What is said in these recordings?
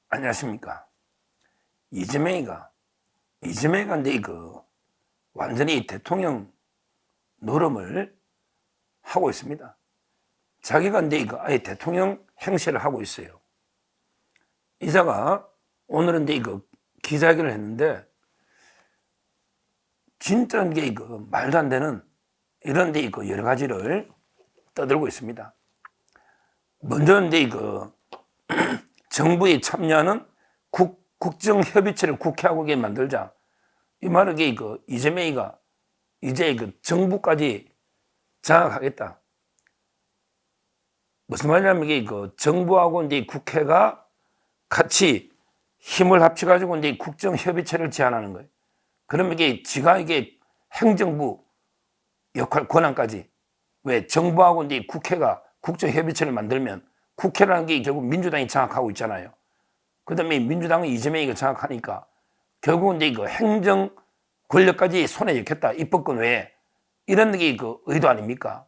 안녕하십니까. 이재명이가 이제 완전히 대통령 노름을 하고 있습니다. 자기가 아예 대통령 행세를 하고 있어요. 이자가 오늘은 기자회견을 했는데, 진짜 말도 안 되는 이런 여러 가지를 떠들고 있습니다. 먼저 정부에 참여하는 국정협의체를 국회하고 만들자. 이 말은 이재명이가 이제 정부까지 장악하겠다. 무슨 말이냐면 정부하고 국회가 같이 힘을 합쳐가지고 국정협의체를 제안하는 거예요. 그러면 지가 행정부 역할 권한까지, 왜 정부하고 국회가 국정협의체를 만들면 국회라는 게 결국 민주당이 장악하고 있잖아요. 그 다음에 민주당은 이재명이가 장악하니까 결국은 행정 권력까지 손에 넣겠다. 입법권 외에. 이런 게 의도 아닙니까?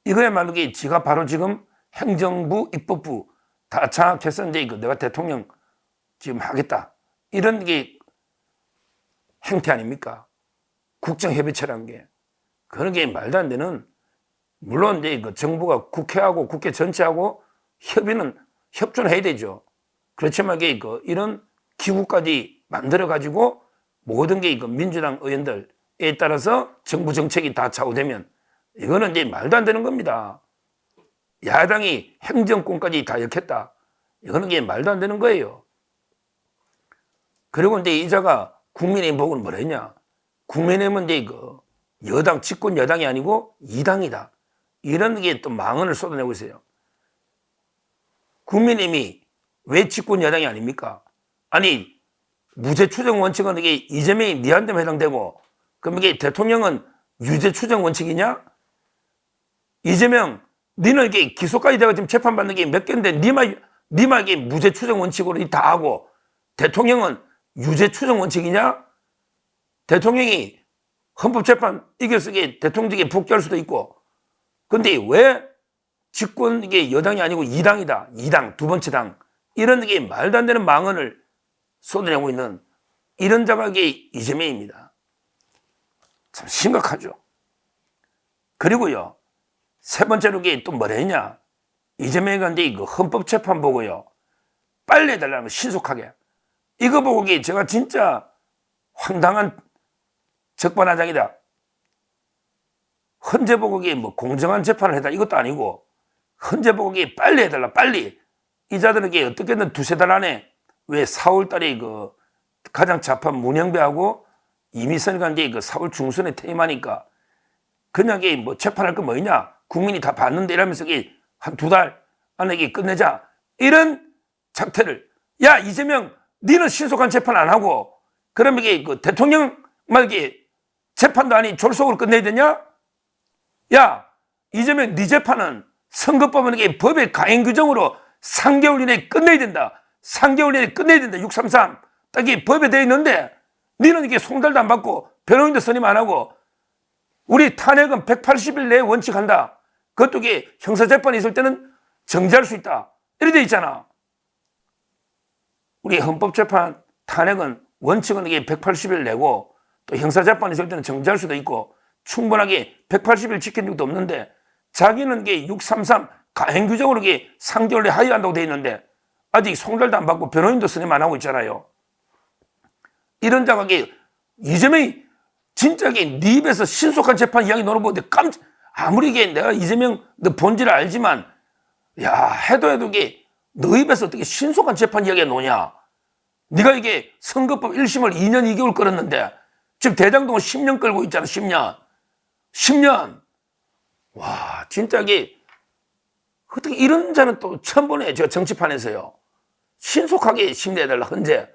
이거야말로 지가 바로 지금 행정부, 입법부 다 장악해서 내가 대통령 지금 하겠다. 이런 게 행태 아닙니까? 국정협의체라는 게. 그런 게 말도 안 되는, 물론 정부가 국회하고 국회 전체하고 협조는 해야 되죠. 그렇지만 이런 기구까지 만들어가지고 모든 게 민주당 의원들에 따라서 정부 정책이 다 좌우되면 이거는 말도 안 되는 겁니다. 야당이 행정권까지 다 엮겠다. 이거는 말도 안 되는 거예요. 그리고 이자가 국민의힘 보고는 뭐라 했냐. 국민의힘은 여당, 집권 여당이 아니고 이당이다. 이런 게 또 망언을 쏟아내고 있어요. 국민의힘이 왜 집권 여당이 아닙니까? 아니, 무죄 추정 원칙은 이재명이 니한테만 해당되고, 그럼 대통령은 유죄 추정 원칙이냐? 이재명, 니는 기소까지 돼가 지금 재판받는 게 몇 개인데, 니만 무죄 추정 원칙으로 다 하고, 대통령은 유죄 추정 원칙이냐? 대통령이 헌법재판 이겨서 대통령직에 복귀할 수도 있고, 근데 왜 집권 여당이 아니고 이당이다. 이당, 두 번째 당. 이런 말도 안 되는 망언을 쏟아내고 있는 이런 자가 이재명입니다. 참 심각하죠. 그리고요, 세 번째로 또 뭐라 했냐. 이재명이 헌법재판 보고요, 빨리 해달라는 거, 신속하게. 이거 보고 제가 진짜 황당한 적반하장이다. 헌재 보고 공정한 재판을 해달라. 이것도 아니고, 헌재 보고 빨리 해달라. 빨리. 이 자들은 어떻게든 두세 달 안에, 왜 4월 달에 가장 좌파 문영배하고 이미선이가 4월 중순에 퇴임하니까 그냥 재판할 거 뭐냐? 국민이 다 봤는데 이러면서 한 두 달 안에 끝내자. 이런 작태를. 야, 이재명, 니는 신속한 재판 안 하고, 그러면 대통령만 재판도 아닌 졸속으로 끝내야 되냐? 야, 이재명, 니 재판은 선거법은 법의 가행 규정으로 3개월 이내에 끝내야 된다. 3개월 이내에 끝내야 된다. 633. 딱 법에 되어 있는데, 니는 송달도 안 받고, 변호인도 선임 안 하고, 우리 탄핵은 180일 내에 원칙한다. 그것도 형사재판이 있을 때는 정지할 수 있다. 이렇게 되어 있잖아. 우리 헌법재판 탄핵은 원칙은 180일 내고, 또 형사재판이 있을 때는 정지할 수도 있고, 충분하게 180일 지킨 적도 없는데, 자기는 633 가행규정으로 3개월 내에 하유한다고 되어 있는데, 아직 송달도 안 받고 변호인도 선임 안 하고 있잖아요. 이런 자가 이재명이 진짜 네 입에서 신속한 재판 이야기 나눠보는데 아무리 내가 이재명 너 본질을 알지만, 야, 해도 너 입에서 어떻게 신속한 재판 이야기가 나오냐. 네가 선거법 1심을 2년 2개월 끌었는데 지금 대장동을 10년 끌고 있잖아. 10년. 와, 진짜 어떻게 이런 자는 또 처음 보네. 저 정치판에서요. 신속하게 심리해달라. 헌재.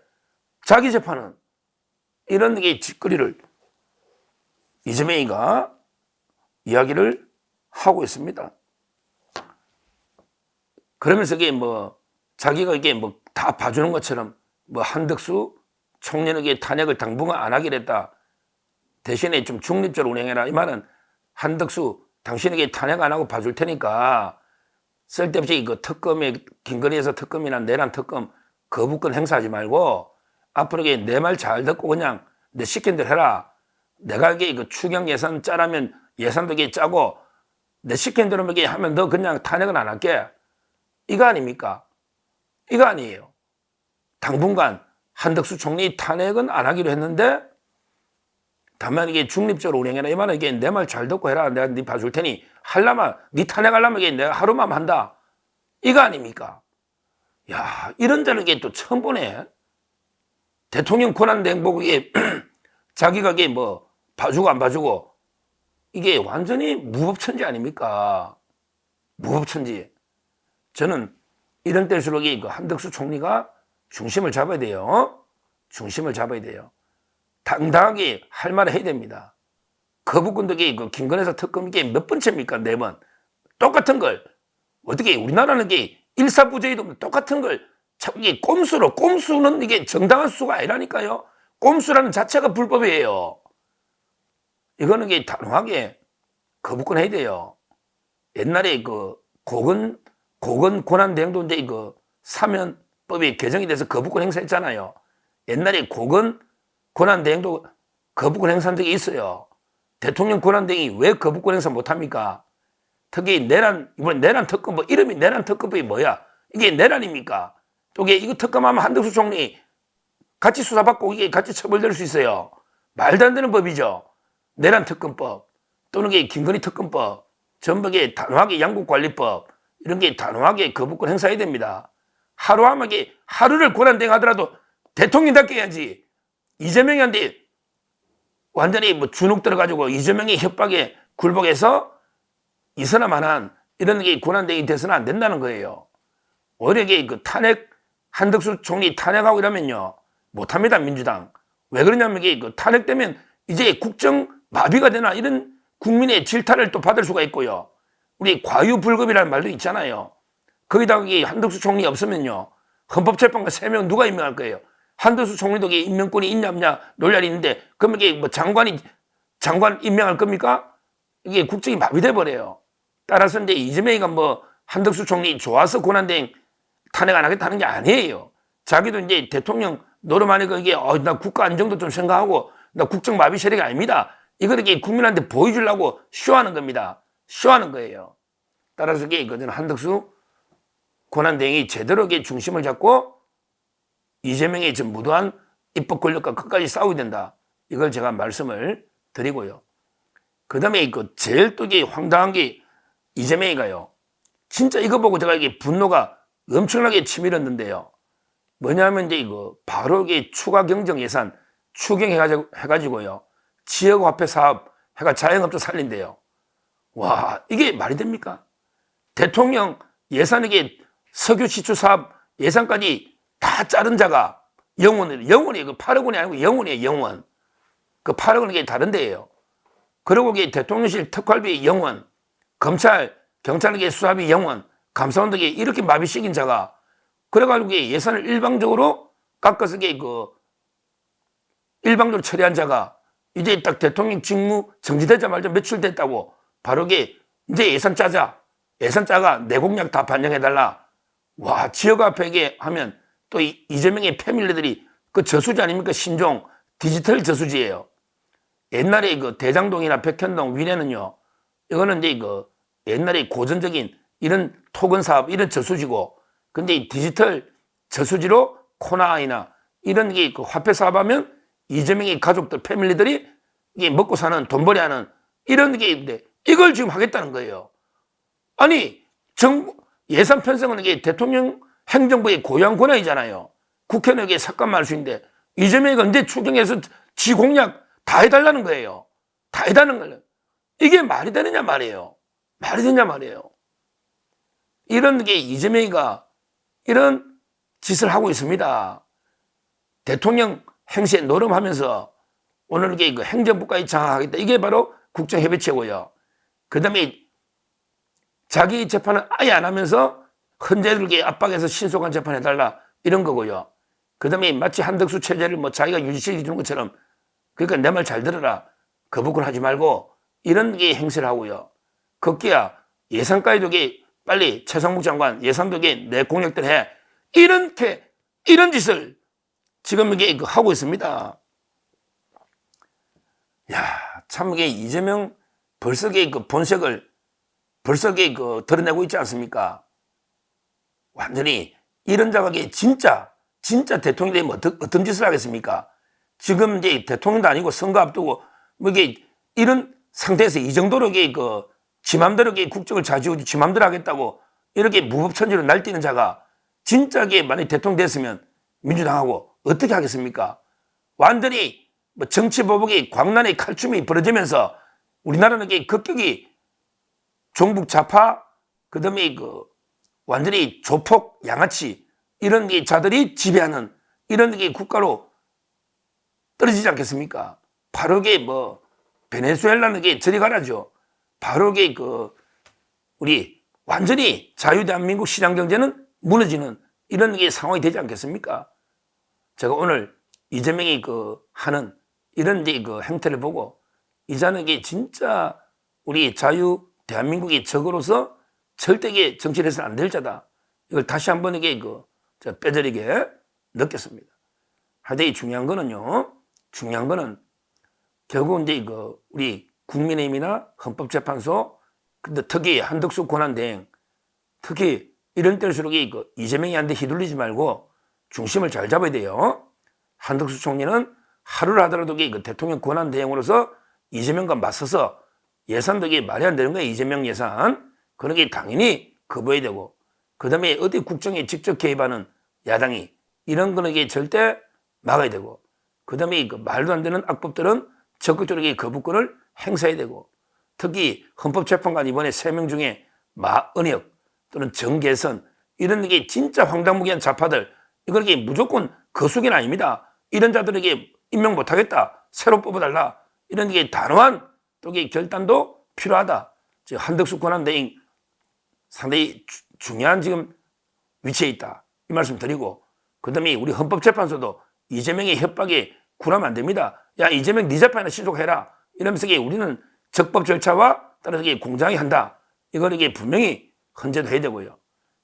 자기 재판은. 이런 짓거리를 이재명이가 이야기를 하고 있습니다. 그러면서 자기가 다 봐주는 것처럼 한덕수 총리에게 탄핵을 당분간 안 하기로 했다. 대신에 좀 중립적으로 운행해라. 이 말은 한덕수 당신에게 탄핵 안 하고 봐줄 테니까 쓸데없이 특검에 김건희에서 특검이나 내란 특검 거부권 행사하지 말고 앞으로 내 말 잘 듣고 그냥 내 시킨 대로 해라. 내가 이게 추경 예산 짜라면 예산도 짜고 내 시킨 대로 하면 너 그냥 탄핵은 안 할게. 이거 아닙니까? 이거 아니에요. 당분간 한덕수 총리 탄핵은 안 하기로 했는데 다만 이게 중립적으로 운행해라. 이 말은 이게 내 말 잘 듣고 해라. 내가 네 봐줄 테니 하려면 네 탄핵하려면 이게 내가 하루만 한다. 이거 아닙니까? 야, 이런 자는 이게 또 처음 보네. 대통령 권한대행 보고 이게 자기가 이게 뭐 봐주고 안 봐주고 이게 완전히 무법천지 아닙니까? 무법천지. 저는 이런 때일수록 한덕수 총리가 중심을 잡아야 돼요. 중심을 잡아야 돼요. 당당하게 할 말을 해야 됩니다. 거부권도 김건희사 특검 이게 몇 번째입니까? 4번. 똑같은 걸. 어떻게 우리나라는 일사부재에도 똑같은 걸 이게 꼼수는 이게 정당한 수가 아니라니까요. 꼼수라는 자체가 불법이에요. 이거는 단호하게 거부권 해야 돼요. 옛날에 고건 권한대행도 이제 사면법이 개정이 돼서 거부권 행사했잖아요. 옛날에 고건 권한대행도 거부권 행사한 적이 있어요. 대통령 권한대행이 왜 거부권 행사 못합니까? 특히 이번에 내란 특검, 이름이 내란 특검이 뭐야? 이게 내란입니까? 또 이거 특검하면 한덕수 총리 같이 수사받고 이게 같이 처벌될 수 있어요. 말도 안 되는 법이죠. 내란 특검법 또는 김건희 특검법, 전부 단호하게 양국관리법 이런 게 단호하게 거부권 행사해야 됩니다. 하루하면 하루를 권한대행하더라도 대통령답게 해야지. 이재명한테 완전히 주눅 들어가지고 이재명의 협박에 굴복해서 이서나만한 이런 권한대행이 돼서는 안 된다는 거예요. 오히려 탄핵 한덕수 총리 탄핵하고 이러면요 못합니다. 민주당. 왜 그러냐면 탄핵되면 이제 국정 마비가 되나 이런 국민의 질타를 또 받을 수가 있고요. 우리 과유불급이라는 말도 있잖아요. 거기다가 한덕수 총리 없으면요 헌법재판관 3명 누가 임명할 거예요? 한덕수 총리도 임명권이 있냐 없냐 논란이 있는데 그러면 장관 임명할 겁니까? 이게 국정이 마비돼 버려요. 따라서 이제 이재명이가 한덕수 총리 좋아서 권한대행 탄핵 안 하겠다는 게 아니에요. 자기도 이제 대통령 노름하니까 나 국가 안정도 좀 생각하고 나 국정 마비 세력이 아닙니다. 이거를 국민한테 보여주려고 쇼하는 겁니다. 쇼하는 거예요. 따라서 저는 한덕수 권한대행이 제대로 중심을 잡고 이재명의 무도한 입법 권력과 끝까지 싸워야 된다. 이걸 제가 말씀을 드리고요. 그 다음에 제일 또 황당한 게 이재명이가요. 진짜 이거 보고 제가 분노가 엄청나게 치밀었는데요. 뭐냐면 바로 추가 경정 예산 추경해가지고요. 지역화폐 사업 해가 자영업자 살린대요. 와, 이게 말이 됩니까? 대통령 예산 석유 시추 사업 예산까지 다 자른 자가 영원히 8억 원이 아니고 영원이에요. 영원. 8억 원이 다른 데예요. 그리고 대통령실 특활비 영원, 검찰, 경찰에게 수사비 영원, 감사원에게 이렇게 마비시킨 자가 그래가지고 예산을 일방적으로 깎아서 일방적으로 처리한 자가 이제 딱 대통령 직무 정지되자마자 며칠 됐다고 바로 이제 예산 짜자. 예산 짜가 내 공약 다 반영해달라. 와, 지역화폐 하면 또 이재명의 패밀리들이 저수지 아닙니까? 신종 디지털 저수지예요. 옛날에 대장동이나 백현동 위례는요. 이거는 이제 옛날에 고전적인 이런 토건 사업 이런 저수지고 근데 디지털 저수지로 코나이나 이런 화폐 사업하면 이재명의 가족들 패밀리들이 먹고 사는 돈벌이 하는 이런 게 있는데 이걸 지금 하겠다는 거예요. 아니 정부 예산 편성은 대통령 행정부의 고유한 권한이잖아요. 국회는 삭감만 할 수 있는데 이재명이 언제 추경해서 지 공약 다 해달라는 거예요. 다 해달라는 거예요. 이게 말이 되느냐 말이에요. 말이 되냐 말이에요. 이런 이재명이가 이런 짓을 하고 있습니다. 대통령 행세에 노름하면서 오늘 행정부까지 장악하겠다. 이게 바로 국정협의체고요. 그 다음에 자기 재판은 아예 안 하면서 헌재들에게 압박해서 신속한 재판 해달라 이런 거고요. 그 다음에 마치 한덕수 체제를 자기가 유지시켜 주는 것처럼 그러니까 내 말 잘 들어라. 거부권 하지 말고 이런 행세를 하고요. 거기야 예산까지도 빨리 최상목 장관 예산도 내 공약대로 해. 이렇게 이런 짓을 지금 이게 하고 있습니다. 야, 참 이게 이재명 벌써 그 본색을 벌써 드러내고 있지 않습니까? 완전히 이런 자가 진짜 대통령이 되면 어떤 짓을 하겠습니까? 지금 이제 대통령도 아니고 선거 앞두고 뭐 이게 이런 상태에서 이 정도로 이게 지 맘대로 국정을 좌지우지 지 맘대로 하겠다고 이렇게 무법천지로 날뛰는 자가 진짜 만약 대통령 됐으면 민주당하고 어떻게 하겠습니까? 완전히 뭐 정치보복이 광란의 칼춤이 벌어지면서 우리나라는 급격히 종북 좌파 그다음에 완전히 조폭 양아치 이런 자들이 지배하는 이런 국가로 떨어지지 않겠습니까? 바로 뭐 베네수엘라는 저리 가라죠. 바로 우리 완전히 자유대한민국 시장경제는 무너지는 이런 상황이 되지 않겠습니까? 제가 오늘 이재명이 하는 이런 행태를 보고 이 자는 진짜 우리 자유대한민국의 적으로서 절대 정치를 해서는 안 될 자다. 이걸 다시 한번 뼈저리게 느꼈습니다. 하여튼 중요한 거는 결국 이제 우리 국민의힘이나 헌법재판소, 근데 특히 한덕수 권한대행, 특히 이런 때일수록 이재명이한테 휘둘리지 말고 중심을 잘 잡아야 돼요. 한덕수 총리는 하루를 하더라도 대통령 권한대행으로서 이재명과 맞서서 예산도 말이 안 되는 거예요. 이재명 예산. 그런 게 당연히 거부해야 되고, 그 다음에 어디 국정에 직접 개입하는 야당이 이런 거는 절대 막아야 되고, 그 다음에 말도 안 되는 악법들은 적극적으로 거부권을 행사해야 되고, 특히 헌법재판관 이번에 3명 중에 마은혁 또는 정계선 이런 게 진짜 황당무계한 좌파들, 이건 무조건 거수기는 아닙니다. 이런 자들에게 임명 못하겠다, 새로 뽑아달라, 이런 단호한 또 결단도 필요하다. 한덕수 권한대행 상당히 중요한 지금 위치에 있다, 이 말씀 드리고, 그 다음에 우리 헌법재판소도 이재명의 협박에 굴하면 안 됩니다. 야, 이재명 네 재판이나 신속해라 이러면서 우리는 적법 절차와 따라서 공정하게 한다, 이걸 분명히 헌재도 해야 되고요.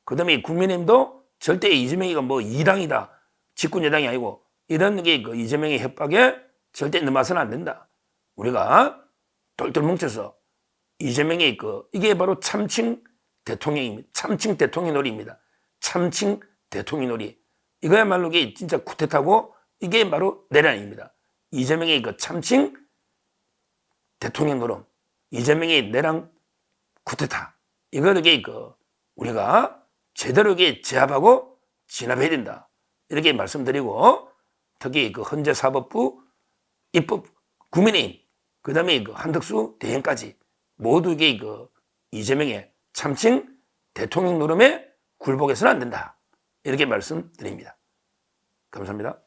그 다음에 국민의힘도 절대 이재명이 뭐 이당이다, 집권 여당이 아니고 이런 이재명의 협박에 절대 넘어서는 안 된다. 우리가 똘똘 뭉쳐서 이재명의 이게 바로 참칭 대통령입니다. 참칭 대통령 놀이입니다. 참칭 대통령 놀이. 이거야말로 진짜 쿠데타고 이게 바로 내란입니다. 이재명의 참칭 대통령 노름, 이재명의 내란 쿠데타. 이거를 우리가 제대로 제압하고 진압해야 된다, 이렇게 말씀드리고, 특히 헌재사법부, 입법, 국민의힘, 그 다음에 한덕수 대행까지 모두 이재명의 참칭 대통령 노름에 굴복해서는 안 된다, 이렇게 말씀드립니다. 감사합니다.